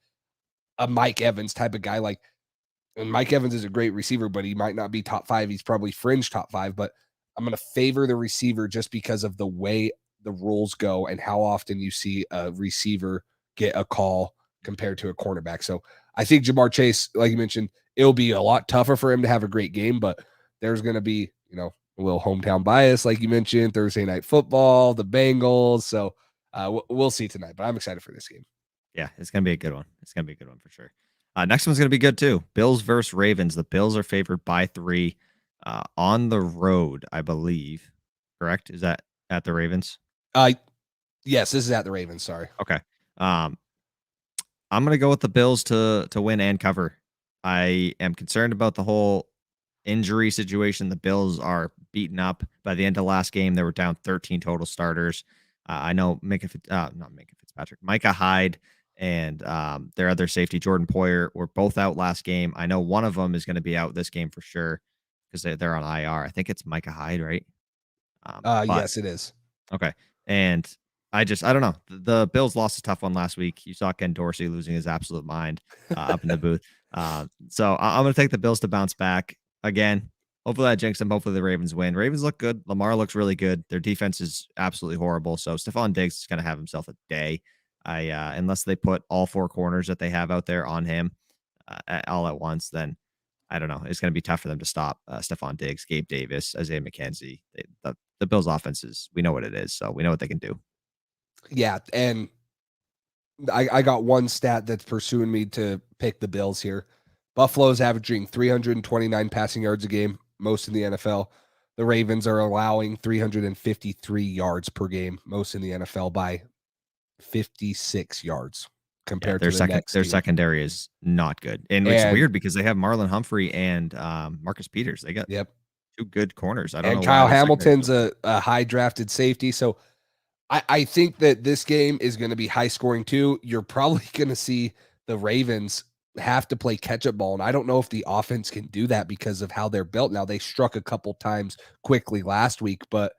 a Mike Evans type of guy. And Mike Evans is a great receiver, but he might not be top 5. He's probably fringe top 5, but I'm going to favor the receiver just because of the way the rules go and how often you see a receiver get a call compared to a cornerback. So I think Jamar Chase, like you mentioned, it'll be a lot tougher for him to have a great game, but there's going to be, a little hometown bias, like you mentioned, Thursday night football, the Bengals. So we'll see tonight, but I'm excited for this game. Yeah, it's going to be a good one. It's going to be a good one for sure. Next one's going to be good too. Bills versus Ravens. The Bills are favored by 3 on the road, I believe. Correct? Is that at the Ravens? Yes, this is at the Ravens. Sorry. Okay. I'm going to go with the Bills to win and cover. I am concerned about the whole injury situation. The Bills are beaten up. By the end of last game, they were down 13 total starters. I know Micah Hyde and their other safety, Jordan Poyer, were both out last game. I know one of them is going to be out this game for sure because they're on IR. I think it's Micah Hyde, right? Yes, it is. Okay. And I don't know. The Bills lost a tough one last week. You saw Ken Dorsey losing his absolute mind up in the booth. So I'm going to take the Bills to bounce back again. Hopefully I jinx them. Hopefully the Ravens win. Ravens look good. Lamar looks really good. Their defense is absolutely horrible. So Stephon Diggs is going to have himself a day. Unless they put all 4 corners that they have out there on him all at once, then I don't know. It's going to be tough for them to stop Stephon Diggs, Gabe Davis, Isaiah McKenzie. The Bills' offenses, we know what it is, so we know what they can do. Yeah, and I got one stat that's pursuing me to pick the Bills here. Buffalo's averaging 329 passing yards a game, most in the NFL. The Ravens are allowing 353 yards per game, most in the NFL by 56 yards compared to their secondary is not good. And it's weird because they have Marlon Humphrey and Marcus Peters. They got 2 good corners. I don't know. Kyle Hamilton's a high drafted safety. So I think that this game is going to be high scoring too. You're probably going to see the Ravens have to play catch up ball. And I don't know if the offense can do that because of how they're built. Now they struck a couple times quickly last week, but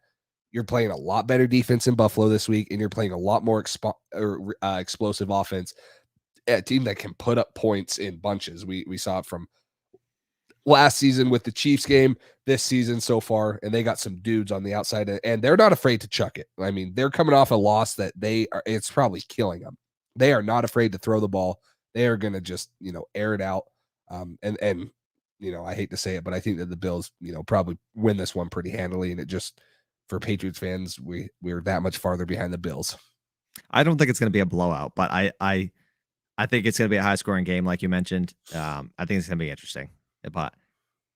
you're playing a lot better defense in Buffalo this week, and you're playing a lot more explosive offense. A team that can put up points in bunches. We saw it from last season with the Chiefs game, this season so far, and they got some dudes on the outside, and they're not afraid to chuck it. I mean, they're coming off a loss that it's probably killing them. They are not afraid to throw the ball. They are going to just, air it out. And I hate to say it, but I think that the Bills, probably win this one pretty handily, and it just, for Patriots fans, we're that much farther behind the Bills. I don't think it's going to be a blowout, but I I think it's going to be a high scoring game, like you mentioned. I think it's going to be interesting, but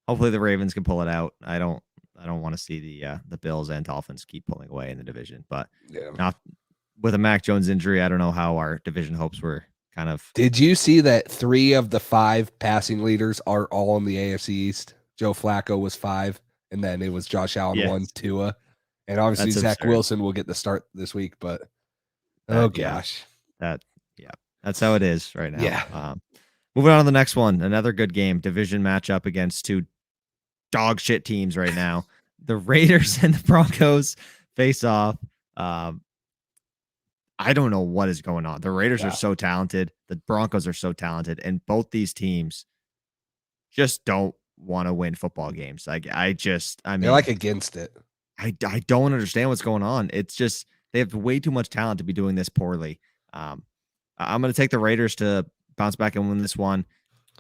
hopefully the Ravens can pull it out. I don't want to see the Bills and Dolphins keep pulling away in the division, but not with a Mac Jones injury. I don't know how our division hopes were kind of. Did you see that 3 of the 5 passing leaders are all in the AFC East? Joe Flacco was 5, and then it was Josh Allen 1, Tua, and obviously That's Zach absurd. Wilson will get the start this week. But gosh, that's how it is right now. Yeah. Moving on to the next one, another good game, division matchup against 2 dog shit teams right now. The Raiders and the Broncos face off. I don't know what is going on. The Raiders are so talented. The Broncos are so talented. And both these teams just don't want to win football games. Like, they're like against it. I don't understand what's going on. It's just they have way too much talent to be doing this poorly. I'm going to take the Raiders to bounce back and win this one.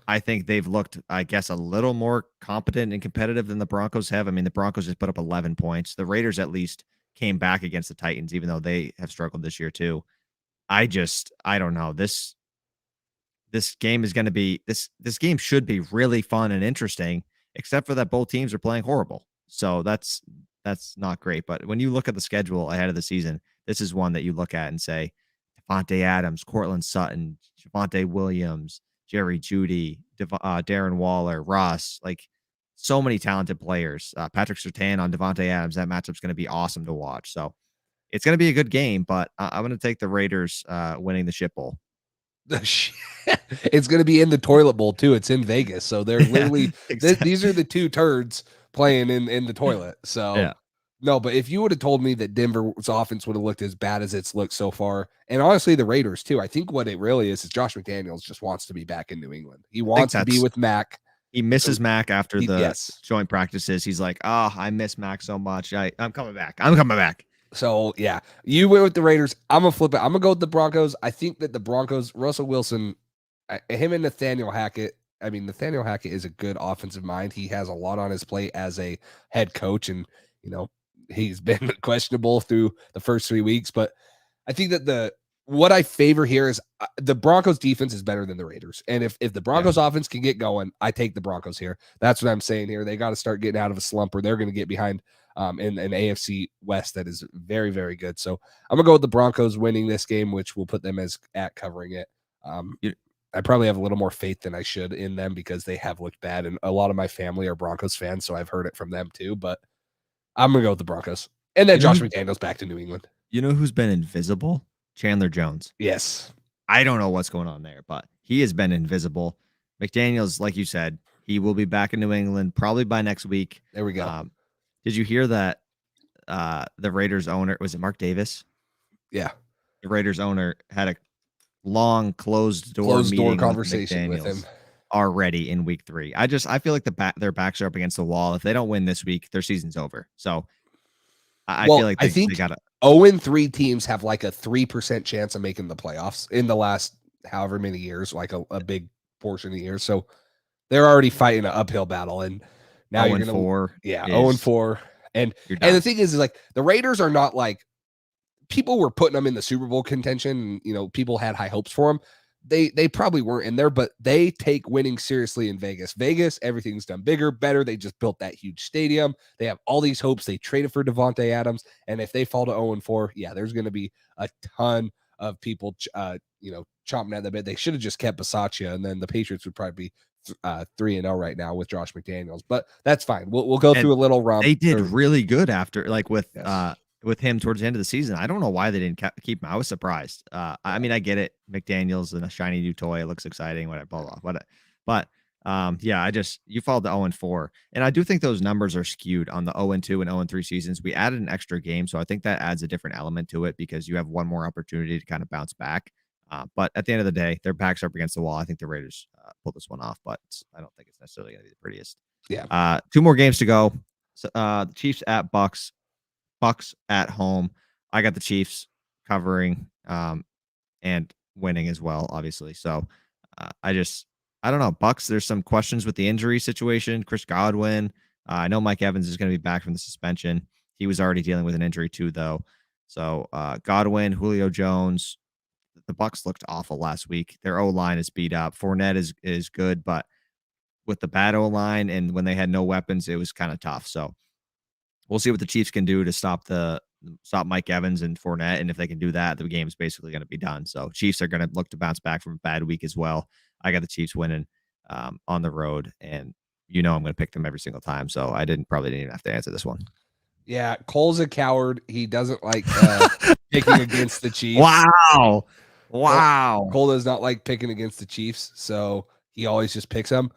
I think they've looked, I guess, a little more competent and competitive than the Broncos have. I mean, the Broncos just put up 11 points. The Raiders at least came back against the Titans, even though they have struggled this year too. I don't know. This game is going to be this game should be really fun and interesting, except for that both teams are playing horrible. So that's not great. But when you look at the schedule ahead of the season, this is one that you look at and say, Devontae Adams, Cortland Sutton, Javonte Williams, Jerry Jeudy, Darren Waller, Ross, like so many talented players. Patrick Surtain on Devontae Adams. That matchup's going to be awesome to watch. So it's going to be a good game, but I'm going to take the Raiders winning the shit bowl. It's going to be in the toilet bowl too. It's in Vegas. So they're literally, exactly. These are the 2 turds playing in the toilet. So no, but if you would have told me that Denver's offense would have looked as bad as it's looked so far, and honestly, the Raiders too, I think what it really is Josh McDaniels just wants to be back in New England. He wants to be with Mac. He misses Mac after the joint practices. He's like, I miss Mac so much. I'm coming back. So, yeah, you went with the Raiders. I'm going to flip it. I'm going to go with the Broncos. I think that the Broncos, Russell Wilson, him and Nathaniel Hackett, I mean, Nathaniel Hackett is a good offensive mind. He has a lot on his plate as a head coach, and, he's been questionable through the first 3 weeks. But I think that what I favor here is the Broncos defense is better than the Raiders. And if the Broncos offense can get going, I take the Broncos here. That's what I'm saying here. They got to start getting out of a slump, or they're going to get behind in an AFC West that is very, very good. So I'm gonna go with the Broncos winning this game, which will put them at covering it. I probably have a little more faith than I should in them because they have looked bad, and a lot of my family are Broncos fans, so I've heard it from them too. But I'm gonna go with the Broncos, and then Josh McDaniels back to New England. You know who's been invisible? Chandler Jones. Yes, I don't know what's going on there, but he has been invisible. McDaniels, like you said, he will be back in New England probably by next week. There we go. Did you hear that the Raiders owner, was it Mark Davis? Yeah. The Raiders owner had a long closed door conversation with him already in week 3. I feel like their backs are up against the wall. If they don't win this week, their season's over. So I feel like they got to 0-3 teams have like a 3% chance of making the playoffs in the last however many years, like a big portion of the year. So they're already fighting an uphill battle, and now you're 0-4. Yeah, 0-4. And the thing is like the Raiders are not like people were putting them in the Super Bowl contention. People had high hopes for them. They probably weren't in there, but they take winning seriously in Vegas. Everything's done bigger, better. They just built that huge stadium. They have all these hopes. They traded for Devontae Adams, and if they fall to 0-4, there's going to be a ton of people, chomping at the bit. They should have just kept Bisaccia, and then the Patriots would probably be 3-0 right now with Josh McDaniels, but that's fine. We'll go through a little romp. They did really good after, like with him towards the end of the season. I don't know why they didn't keep him. I was surprised. I mean, I get it. McDaniels and a shiny new toy. It looks exciting. Whatever. Blah, blah, but you followed the 0-4, and I do think those numbers are skewed on the 0-2 and 0-3 seasons. We added an extra game, so I think that adds a different element to it because you have one more opportunity to kind of bounce back. But at the end of the day, their backs are up against the wall. I think the Raiders pulled this one off, but I don't think it's necessarily going to be the prettiest. Yeah. 2 more games to go. So, the Chiefs at BUCS. BUCS at home. I got the Chiefs covering and winning as well, obviously. So I don't know. BUCS, there's some questions with the injury situation. Chris Godwin. I know Mike Evans is going to be back from the suspension. He was already dealing with an injury too, though. So Godwin, Julio Jones. the BUCS looked awful last week. Their O-line is beat up. Fournette is good, but with the bad O-line and when they had no weapons, it was kind of tough. So we'll see what the Chiefs can do to stop Mike Evans and Fournette. And if they can do that, the game's basically going to be done. So Chiefs are going to look to bounce back from a bad week as well. I got the Chiefs winning on the road, and I'm going to pick them every single time. So I probably didn't even have to answer this one. Yeah, Cole's a coward. He doesn't like picking against the Chiefs. Wow. Cole does not like picking against the Chiefs, so he always just picks them.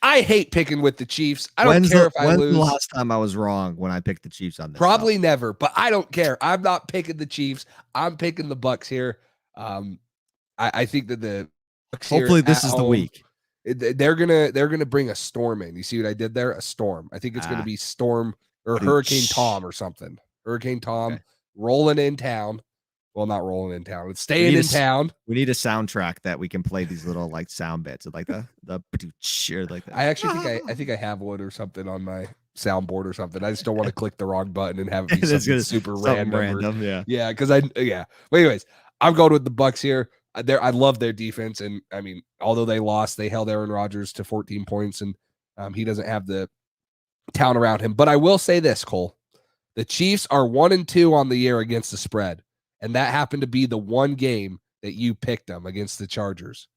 I hate picking with the Chiefs. I don't care if I lose. When's the last time I was wrong when I picked the Chiefs on this? Probably never, but I don't care. I'm not picking the Chiefs. I'm picking the BUCS here. I think that the BUCS hopefully this is the week. They're gonna bring a storm in. You see what I did there? A storm. I think it's gonna be storm or Hurricane Tom or something. Hurricane Tom rolling in town. Well, not rolling in town. It's staying in town. We need a soundtrack that we can play these little like sound bits of like the like that. I actually think I have one or something on my soundboard or something. I just don't want to click the wrong button and have it be something super random. Yeah. Because But anyways, I'm going with the BUCS here. I love their defense, and I mean, although they lost, they held Aaron Rodgers to 14 points, and he doesn't have the talent around him. But I will say this, Cole: the Chiefs are 1-2 on the year against the spread. And that happened to be the one game that you picked them against the Chargers.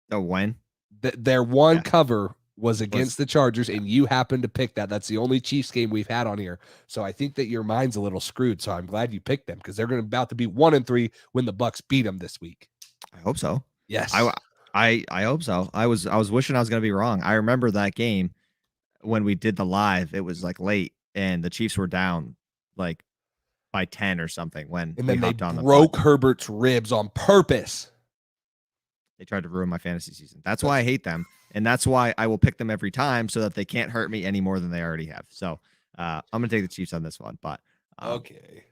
The when? Their one cover was against the Chargers, and you happened to pick that. That's the only Chiefs game we've had on here. So I think that your mind's a little screwed. So I'm glad you picked them because they're about to be 1-3 when the BUCS beat them this week. I hope so. Yes. I hope so. I was wishing I was going to be wrong. I remember that game when we did the live. It was like late, and the Chiefs were down like by 10 or something when and then they broke Herbert's ribs on purpose. They tried to ruin my fantasy season. That's why I hate them, and that's why I will pick them every time so that they can't hurt me any more than they already have. So I'm gonna take the Chiefs on this one, but okay.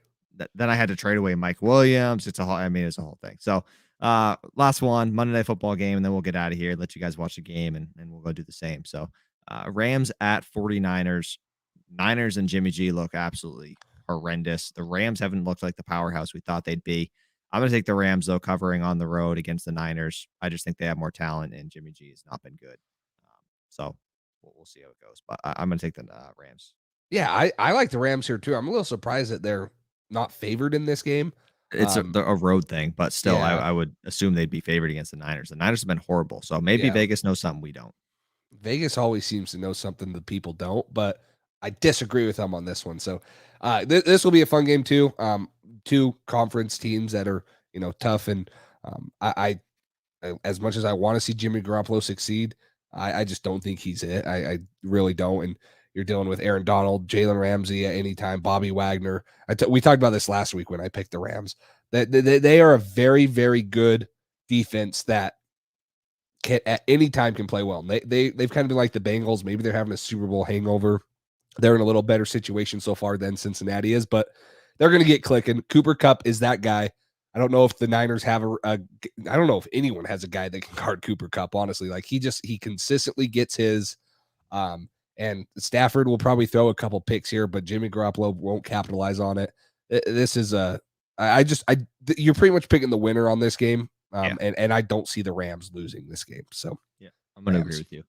Then I had to trade away Mike Williams. It's a whole thing. So last one, Monday Night Football game, and then we'll get out of here, let you guys watch the game, and we'll go do the same. So Rams at 49ers. Niners and Jimmy G look absolutely horrendous. The Rams haven't looked like the powerhouse we thought they'd be. I'm going to take the Rams, though, covering on the road against the Niners. I just think they have more talent, and Jimmy G has not been good. So we'll see how it goes. But I'm going to take the Rams. Yeah, I like the Rams here, too. I'm a little surprised that they're not favored in this game. It's a road thing, but still, I would assume they'd be favored against the Niners. The Niners have been horrible, so maybe Vegas knows something we don't. Vegas always seems to know something that people don't, but I disagree with them on this one. So this will be a fun game too. Two conference teams that are, tough. And I as much as I want to see Jimmy Garoppolo succeed, I just don't think he's it. I really don't. And you're dealing with Aaron Donald, Jalen Ramsey at any time, Bobby Wagner. We talked about this last week when I picked the Rams. They are a very, very good defense that at any time can play well. They've kind of been like the Bengals. Maybe they're having a Super Bowl hangover. They're in a little better situation so far than Cincinnati is, but they're going to get clicking. Cooper Kupp is that guy. I don't know if the Niners have I don't know if anyone has a guy that can guard Cooper Kupp, honestly. Like he consistently gets his, and Stafford will probably throw a couple picks here, but Jimmy Garoppolo won't capitalize on it. This is you're pretty much picking the winner on this game. And I don't see the Rams losing this game. So yeah, I'm going to agree with you.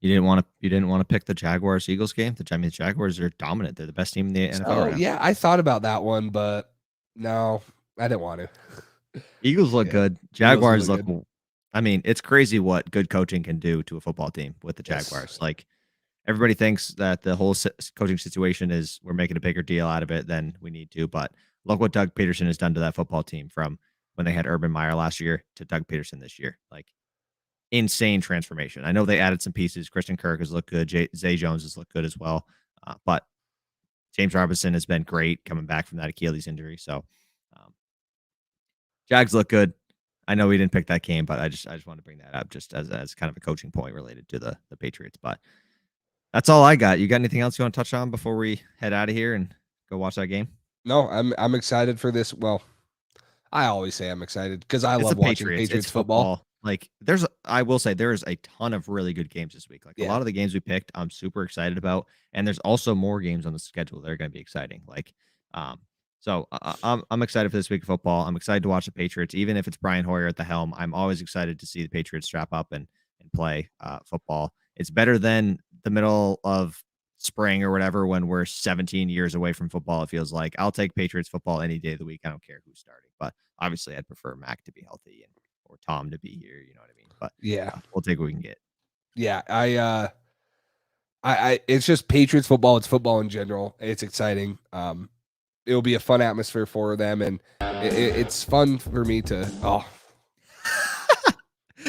You didn't want to pick the Jaguars-Eagles game? The Jaguars are dominant. They're the best team in the NFL right now. Yeah, I thought about that one, but no, I didn't want to. Eagles look good. Jaguars look good. I mean, it's crazy what good coaching can do to a football team with the Jaguars. Yes. Like everybody thinks that the whole coaching situation is we're making a bigger deal out of it than we need to, but look what Doug Peterson has done to that football team from when they had Urban Meyer last year to Doug Peterson this year. Like insane transformation. I know they added some pieces. Christian Kirk has looked good. Zay Jones has looked good as well. But James Robinson has been great coming back from that Achilles injury. So Jags look good. I know we didn't pick that game, but I just want to bring that up just as kind of a coaching point related to the Patriots. But that's all I got. You got anything else you want to touch on before we head out of here and go watch that game? No, I'm excited for this. Well, I always say I'm excited because I love watching Patriots football. Like I will say there is a ton of really good games this week. Like a lot of the games we picked, I'm super excited about. And there's also more games on the schedule that are going to be exciting. Like, So I'm excited for this week of football. I'm excited to watch the Patriots, even if it's Brian Hoyer at the helm. I'm always excited to see the Patriots strap up and play football. It's better than the middle of spring or whatever when we're 17 years away from football. It feels like I'll take Patriots football any day of the week. I don't care who's starting, but obviously I'd prefer Mac to be healthy or Tom to be here. You know what I mean? But Yeah, we'll take what we can get. Yeah, I it's just Patriots football. It's football in general. It's exciting. It'll be a fun atmosphere for them, and it's fun for me to. Oh,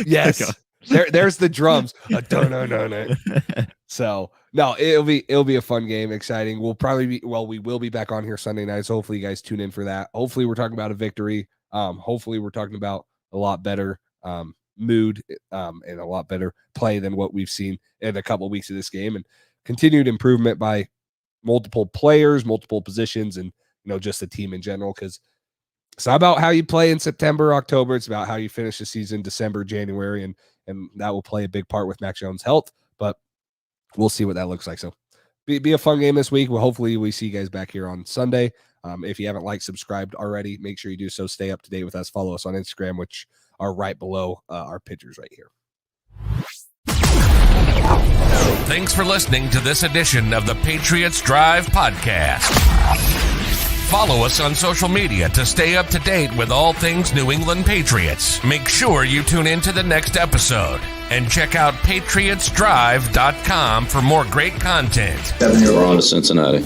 yes, there's the drums. So no, it'll be a fun game, exciting. We will be back on here Sunday night. So hopefully you guys tune in for that. Hopefully we're talking about a victory. Hopefully we're talking about a lot better mood and a lot better play than what we've seen in a couple of weeks of this game, and continued improvement by multiple players, multiple positions, and just the team in general, because it's not about how you play in September, October. It's about how you finish the season, December, January, and that will play a big part with Mac Jones' health, but we'll see what that looks like. So be a fun game this week. Well, hopefully we see you guys back here on Sunday. If you haven't subscribed already, make sure you do so. Stay up to date with us. Follow us on Instagram, which are right below our pictures right here. Thanks for listening to this edition of the Patriots Drive podcast. Follow us on social media to stay up to date with all things New England Patriots. Make sure you tune in to the next episode and check out patriotsdrive.com for more great content. We're on to Cincinnati.